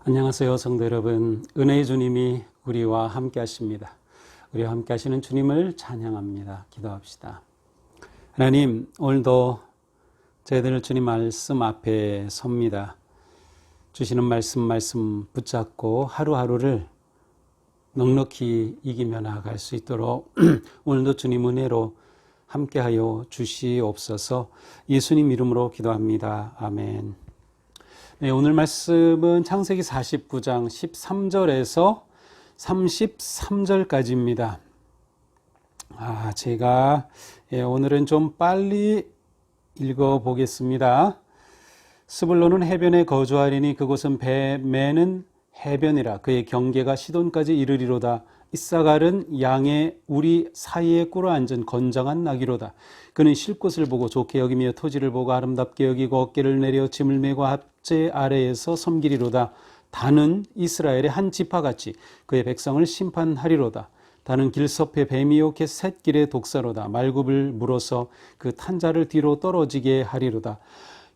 안녕하세요, 성도 여러분. 은혜의 주님이 우리와 함께 하십니다. 우리와 함께 하시는 주님을 찬양합니다. 기도합시다. 하나님, 오늘도 저희들 주님 말씀 앞에 섭니다. 주시는 말씀 붙잡고 하루하루를 넉넉히 이기며 나아갈 수 있도록 오늘도 주님 은혜로 함께하여 주시옵소서. 예수님 이름으로 기도합니다. 아멘. 네, 오늘 말씀은 창세기 49장 13절에서 33절까지입니다. 제가 오늘은 좀 빨리 읽어보겠습니다. 스불론은 해변에 거주하리니 그곳은 배 매는 해변이라. 그의 경계가 시돈까지 이르리로다. 이사갈은 양의 우리 사이에 꿇어 앉은 건장한 나귀로다. 그는 쉴 곳을 보고 좋게 여기며 토지를 보고 아름답게 여기고 어깨를 내려 짐을 메고 합제 아래에서 섬기리로다. 다는 이스라엘의 한 지파같이 그의 백성을 심판하리로다. 다는 길섭의 뱀이요 셋길의 독사로다. 말굽을 물어서 그 탄자를 뒤로 떨어지게 하리로다.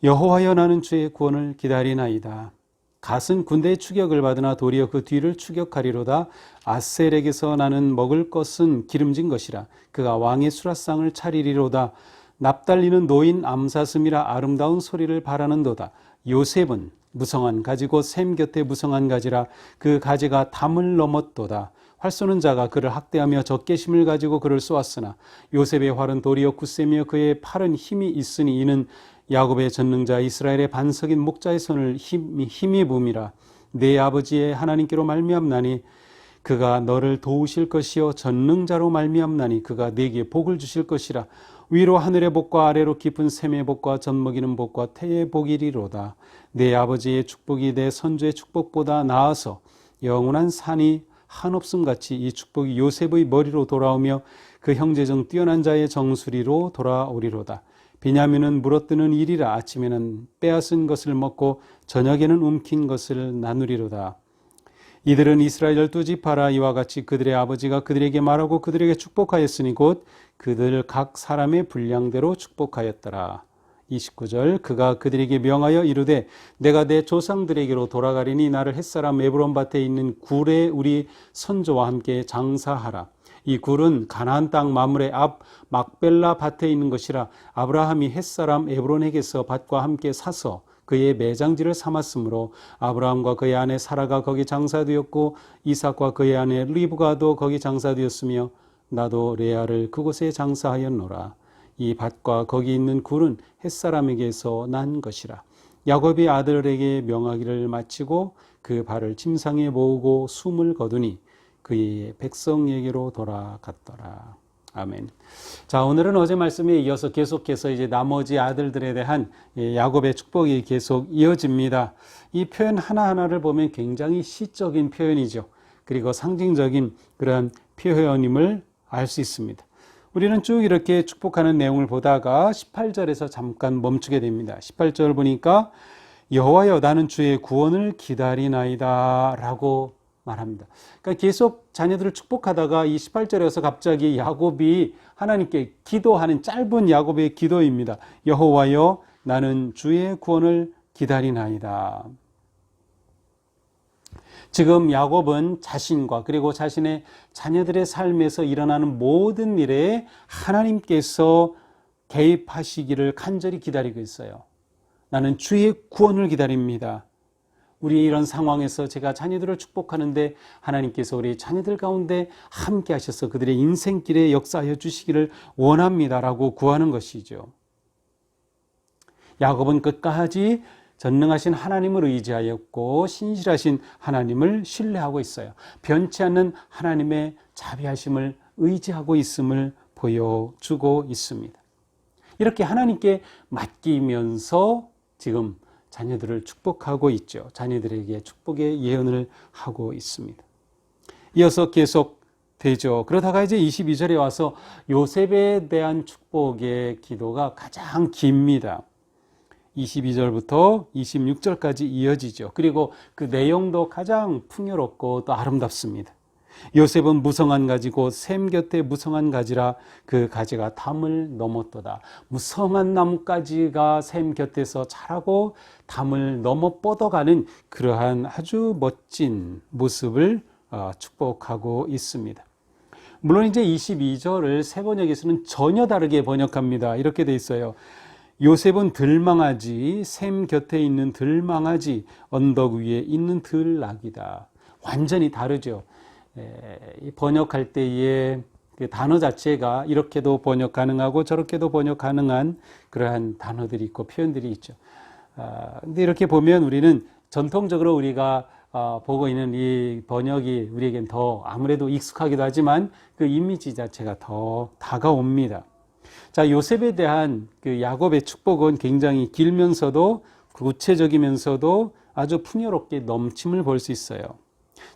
여호와여, 나는 주의 구원을 기다리나이다. 갓은 군대의 추격을 받으나 도리어 그 뒤를 추격하리로다. 아셀에게서 나는 먹을 것은 기름진 것이라. 그가 왕의 수라상을 차리리로다. 납달리는 노인 암사슴이라 아름다운 소리를 바라는도다. 요셉은 무성한 가지고 샘 곁에 무성한 가지라. 그 가지가 담을 넘었도다. 활 쏘는 자가 그를 학대하며 적개심을 가지고 그를 쏘았으나 요셉의 활은 도리어 굳세며 그의 팔은 힘이 있으니 이는 야곱의 전능자 이스라엘의 반석인 목자의 손을 힘입음이라. 내 아버지의 하나님께로 말미암나니 그가 너를 도우실 것이요 전능자로 말미암나니 그가 네게 복을 주실 것이라. 위로 하늘의 복과 아래로 깊은 샘의 복과 젖먹이는 복과 태의 복이리로다. 내 아버지의 축복이 내 선조의 축복보다 나아서 영원한 산이 한없음같이 이 축복이 요셉의 머리로 돌아오며 그 형제 중 뛰어난 자의 정수리로 돌아오리로다. 베냐민은 물어뜯는 일이라. 아침에는 빼앗은 것을 먹고 저녁에는 움킨 것을 나누리로다. 이들은 이스라엘 12지파라. 이와 같이 그들의 아버지가 그들에게 말하고 그들에게 축복하였으니 곧 그들 각 사람의 분량대로 축복하였더라. 29절 그가 그들에게 명하여 이르되 내가 내 조상들에게로 돌아가리니 나를 햇사람 에브론 밭에 있는 굴에 우리 선조와 함께 장사하라. 이 굴은 가나안 땅 마므레 앞 막벨라 밭에 있는 것이라. 아브라함이 햇사람 에브론에게서 밭과 함께 사서 그의 매장지를 삼았으므로 아브라함과 그의 아내 사라가 거기 장사되었고 이삭과 그의 아내 리브가도 거기 장사되었으며 나도 레아를 그곳에 장사하였노라. 이 밭과 거기 있는 굴은 햇사람에게서 난 것이라. 야곱이 아들에게 명하기를 마치고 그 발을 침상에 모으고 숨을 거두니 그의 백성에게로 돌아갔더라. 아멘. 자, 오늘은 어제 말씀에 이어서 계속해서 이제 나머지 아들들에 대한 야곱의 축복이 계속 이어집니다. 이 표현 하나하나를 보면 굉장히 시적인 표현이죠. 그리고 상징적인 그런 표현임을 알 수 있습니다. 우리는 쭉 이렇게 축복하는 내용을 보다가 18절에서 잠깐 멈추게 됩니다. 18절 보니까 여호와여, 나는 주의 구원을 기다리나이다 라고 말합니다. 그러니까 계속 자녀들을 축복하다가 이 18절에서 갑자기 야곱이 하나님께 기도하는 짧은 야곱의 기도입니다. 여호와여, 나는 주의 구원을 기다리나이다. 지금 야곱은 자신과 그리고 자신의 자녀들의 삶에서 일어나는 모든 일에 하나님께서 개입하시기를 간절히 기다리고 있어요. 나는 주의 구원을 기다립니다. 우리 이런 상황에서 제가 자녀들을 축복하는데 하나님께서 우리 자녀들 가운데 함께 하셔서 그들의 인생길에 역사하여 주시기를 원합니다라고 구하는 것이죠. 야곱은 끝까지 전능하신 하나님을 의지하였고 신실하신 하나님을 신뢰하고 있어요. 변치 않는 하나님의 자비하심을 의지하고 있음을 보여주고 있습니다. 이렇게 하나님께 맡기면서 지금 자녀들을 축복하고 있죠. 자녀들에게 축복의 예언을 하고 있습니다. 이어서 계속 되죠. 그러다가 이제 22절에 와서 요셉에 대한 축복의 기도가 가장 깁니다. 22절부터 26절까지 이어지죠. 그리고 그 내용도 가장 풍요롭고 또 아름답습니다. 요셉은 무성한 가지고 샘 곁에 무성한 가지라 그 가지가 담을 넘었도다. 무성한 나뭇가지가 샘 곁에서 자라고 담을 넘어 뻗어가는 그러한 아주 멋진 모습을 축복하고 있습니다. 물론 이제 22절을 새 번역에서는 전혀 다르게 번역합니다. 이렇게 돼 있어요. 요셉은 들망아지, 샘 곁에 있는 들망아지, 언덕 위에 있는 들락이다. 완전히 다르죠. 번역할 때의 그 단어 자체가 이렇게도 번역 가능하고 저렇게도 번역 가능한 그러한 단어들이 있고 표현들이 있죠. 근데 이렇게 보면 우리는 전통적으로 우리가 보고 있는 이 번역이 우리에겐 더 아무래도 익숙하기도 하지만 그 이미지 자체가 더 다가옵니다. 자, 요셉에 대한 그 야곱의 축복은 굉장히 길면서도 구체적이면서도 아주 풍요롭게 넘침을 볼 수 있어요.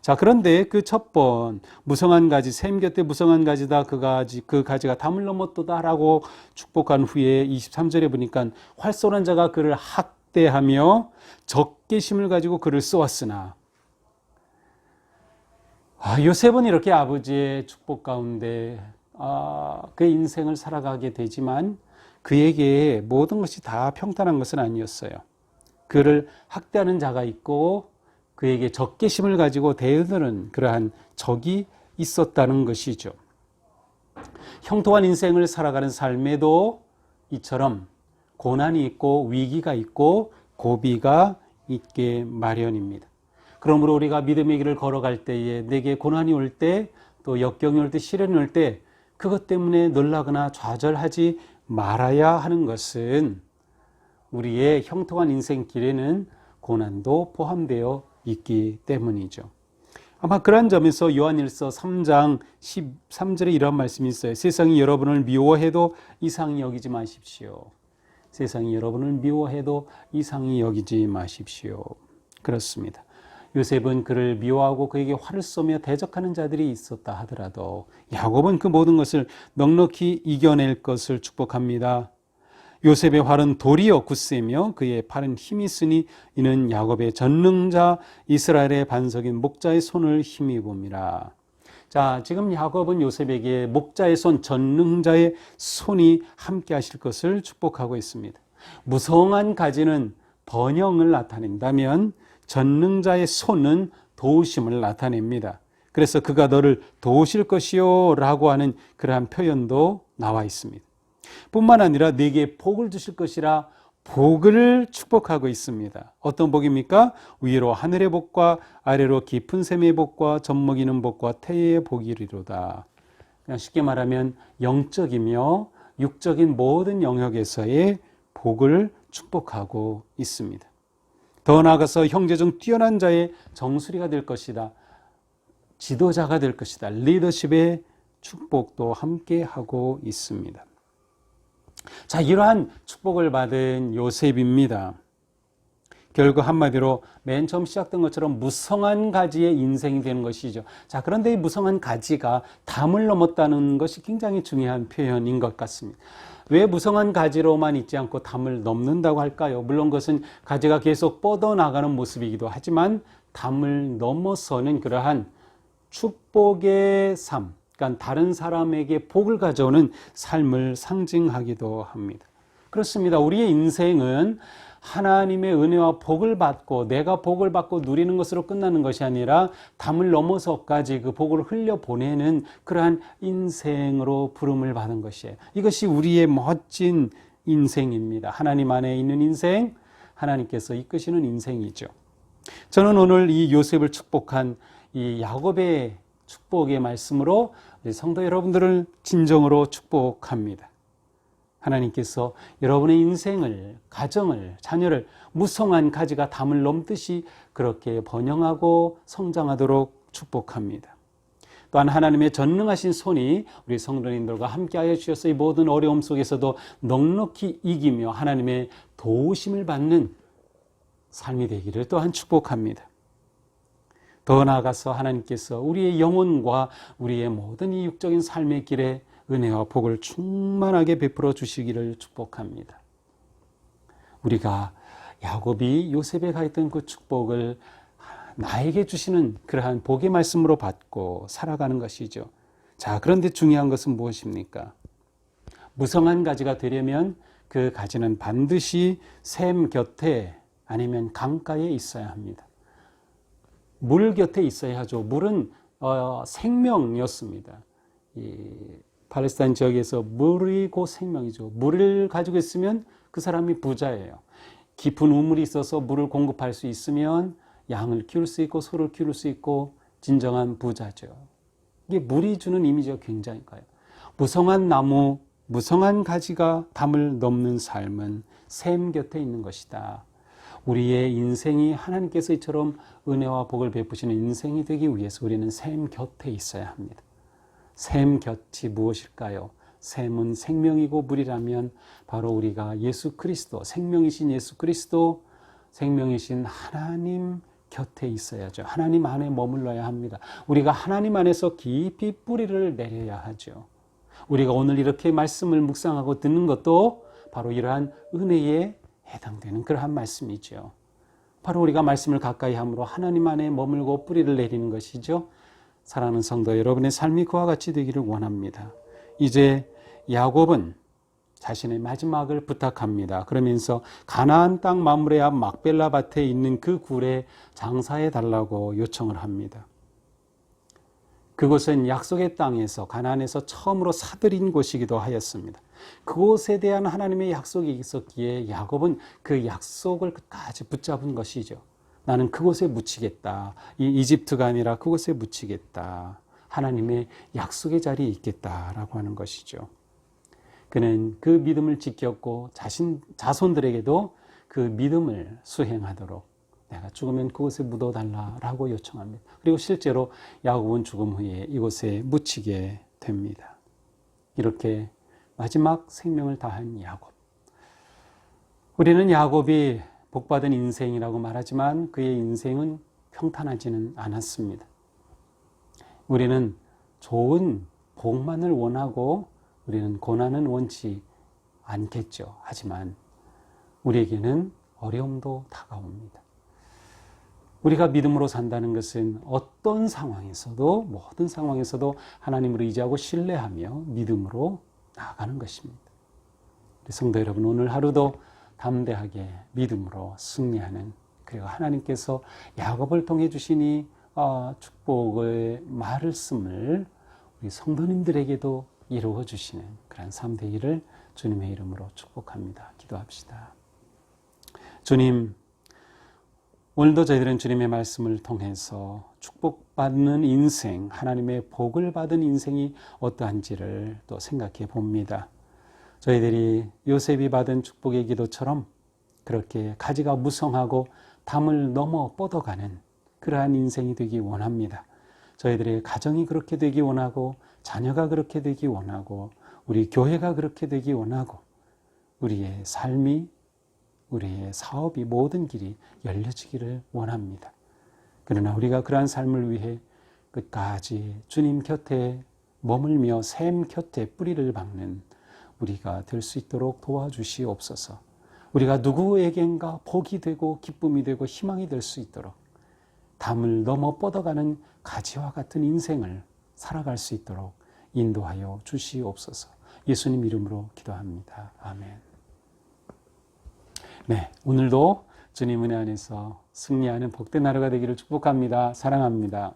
자, 그런데 그 첫 번 무성한 가지, 샘 곁에 무성한 가지다, 그 가지가 담을 넘었도다라고 축복한 후에 23절에 보니까 활손한 자가 그를 학대하며 적개심을 가지고 그를 쏘았으나, 요셉은 이렇게 아버지의 축복 가운데 그의 인생을 살아가게 되지만 그에게 모든 것이 다 평탄한 것은 아니었어요. 그를 학대하는 자가 있고 그에게 적개심을 가지고 대드는 그러한 적이 있었다는 것이죠. 형통한 인생을 살아가는 삶에도 이처럼 고난이 있고 위기가 있고 고비가 있게 마련입니다. 그러므로 우리가 믿음의 길을 걸어갈 때에 내게 고난이 올 때, 또 역경이 올 때, 시련이 올 때 그것 때문에 놀라거나 좌절하지 말아야 하는 것은 우리의 형통한 인생길에는 고난도 포함되어 있기 때문이죠. 아마 그런 점에서 요한일서 3장 13절에 이런 말씀이 있어요. 세상이 여러분을 미워해도 이상히 여기지 마십시오. 세상이 여러분을 미워해도 이상히 여기지 마십시오. 그렇습니다. 요셉은 그를 미워하고 그에게 화를 쏘며 대적하는 자들이 있었다 하더라도 야곱은 그 모든 것을 넉넉히 이겨낼 것을 축복합니다. 요셉의 활은 도리어 굳세며 그의 팔은 힘이 있으니 이는 야곱의 전능자 이스라엘의 반석인 목자의 손을 힘입음이라. 자, 지금 야곱은 요셉에게 목자의 손, 전능자의 손이 함께 하실 것을 축복하고 있습니다. 무성한 가지는 번영을 나타낸다면 전능자의 손은 도우심을 나타냅니다. 그래서 그가 너를 도우실 것이요 라고 하는 그러한 표현도 나와 있습니다. 뿐만 아니라 네게 복을 주실 것이라 복을 축복하고 있습니다. 어떤 복입니까? 위로 하늘의 복과 아래로 깊은 샘의 복과 젖먹이는 복과 태의 복이리로다. 그냥 쉽게 말하면 영적이며 육적인 모든 영역에서의 복을 축복하고 있습니다. 더 나아가서 형제 중 뛰어난 자의 정수리가 될 것이다. 지도자가 될 것이다. 리더십의 축복도 함께 하고 있습니다. 자, 이러한 축복을 받은 요셉입니다. 결국 한마디로 맨 처음 시작된 것처럼 무성한 가지의 인생이 되는 것이죠. 자, 그런데 이 무성한 가지가 담을 넘었다는 것이 굉장히 중요한 표현인 것 같습니다. 왜 무성한 가지로만 있지 않고 담을 넘는다고 할까요? 물론 그것은 가지가 계속 뻗어나가는 모습이기도 하지만 담을 넘어서는 그러한 축복의 삶, 그러니까 다른 사람에게 복을 가져오는 삶을 상징하기도 합니다. 그렇습니다. 우리의 인생은 하나님의 은혜와 복을 받고 내가 복을 받고 누리는 것으로 끝나는 것이 아니라 담을 넘어서까지 그 복을 흘려보내는 그러한 인생으로 부름을 받은 것이에요. 이것이 우리의 멋진 인생입니다. 하나님 안에 있는 인생, 하나님께서 이끄시는 인생이죠. 저는 오늘 이 요셉을 축복한 이 야곱의 축복의 말씀으로 성도 여러분들을 진정으로 축복합니다. 하나님께서 여러분의 인생을, 가정을, 자녀를 무성한 가지가 담을 넘듯이 그렇게 번영하고 성장하도록 축복합니다. 또한 하나님의 전능하신 손이 우리 성도님들과 함께하여 주셔서 이 모든 어려움 속에서도 넉넉히 이기며 하나님의 도우심을 받는 삶이 되기를 또한 축복합니다. 더 나아가서 하나님께서 우리의 영혼과 우리의 모든 이 육적인 삶의 길에 은혜와 복을 충만하게 베풀어 주시기를 축복합니다. 우리가 야곱이 요셉에 가 있던 그 축복을 나에게 주시는 그러한 복의 말씀으로 받고 살아가는 것이죠. 자, 그런데 중요한 것은 무엇입니까? 무성한 가지가 되려면 그 가지는 반드시 샘 곁에 아니면 강가에 있어야 합니다. 물 곁에 있어야 하죠. 물은 생명이었습니다. 이 팔레스타인 지역에서 물이 곧 생명이죠. 물을 가지고 있으면 그 사람이 부자예요. 깊은 우물이 있어서 물을 공급할 수 있으면 양을 키울 수 있고 소를 키울 수 있고 진정한 부자죠. 이게 물이 주는 이미지가 굉장히 커요. 무성한 나무, 무성한 가지가 담을 넘는 삶은 샘 곁에 있는 것이다. 우리의 인생이 하나님께서 이처럼 은혜와 복을 베푸시는 인생이 되기 위해서 우리는 샘 곁에 있어야 합니다. 샘 곁이 무엇일까요? 샘은 생명이고 물이라면 바로 우리가 예수 그리스도, 생명이신 예수 그리스도, 생명이신 하나님 곁에 있어야죠. 하나님 안에 머물러야 합니다. 우리가 하나님 안에서 깊이 뿌리를 내려야 하죠. 우리가 오늘 이렇게 말씀을 묵상하고 듣는 것도 바로 이러한 은혜에 해당되는 그러한 말씀이죠. 바로 우리가 말씀을 가까이 함으로 하나님 안에 머물고 뿌리를 내리는 것이죠. 사랑하는 성도 여러분의 삶이 그와 같이 되기를 원합니다. 이제 야곱은 자신의 마지막을 부탁합니다. 그러면서 가나안 땅 마므레 앞 막벨라 밭에 있는 그 굴에 장사해 달라고 요청을 합니다. 그곳은 약속의 땅에서 가나안에서 처음으로 사들인 곳이기도 하였습니다. 그곳에 대한 하나님의 약속이 있었기에 야곱은 그 약속을 끝까지 붙잡은 것이죠. 나는 그곳에 묻히겠다. 이 이집트가 아니라 그곳에 묻히겠다. 하나님의 약속의 자리에 있겠다라고 하는 것이죠. 그는 그 믿음을 지켰고 자손들에게도 그 믿음을 수행하도록 내가 죽으면 그곳에 묻어달라라고 요청합니다. 그리고 실제로 야곱은 죽음 후에 이곳에 묻히게 됩니다. 이렇게 마지막 생명을 다한 야곱. 우리는 야곱이 복받은 인생이라고 말하지만 그의 인생은 평탄하지는 않았습니다. 우리는 좋은 복만을 원하고 우리는 고난은 원치 않겠죠. 하지만 우리에게는 어려움도 다가옵니다. 우리가 믿음으로 산다는 것은 어떤 상황에서도 모든 상황에서도 하나님을 의지하고 신뢰하며 믿음으로 나아가는 것입니다. 우리 성도 여러분, 오늘 하루도 담대하게 믿음으로 승리하는, 그리고 하나님께서 야곱을 통해 주시니 축복의 말씀을 우리 성도님들에게도 이루어 주시는 그런 삶 되기를 주님의 이름으로 축복합니다. 기도합시다. 주님, 오늘도 저희들은 주님의 말씀을 통해서 축복받는 인생, 하나님의 복을 받은 인생이 어떠한지를 또 생각해 봅니다. 저희들이 요셉이 받은 축복의 기도처럼 그렇게 가지가 무성하고 담을 넘어 뻗어가는 그러한 인생이 되기 원합니다. 저희들의 가정이 그렇게 되기 원하고, 자녀가 그렇게 되기 원하고, 우리 교회가 그렇게 되기 원하고, 우리의 삶이, 우리의 사업이, 모든 길이 열려지기를 원합니다. 그러나 우리가 그러한 삶을 위해 끝까지 주님 곁에 머물며 샘 곁에 뿌리를 박는 우리가 될 수 있도록 도와주시옵소서. 우리가 누구에겐가 복이 되고 기쁨이 되고 희망이 될 수 있도록 담을 넘어 뻗어가는 가지와 같은 인생을 살아갈 수 있도록 인도하여 주시옵소서. 예수님 이름으로 기도합니다. 아멘. 네, 오늘도 주님 은혜 안에서 승리하는 복된 하루가 되기를 축복합니다. 사랑합니다.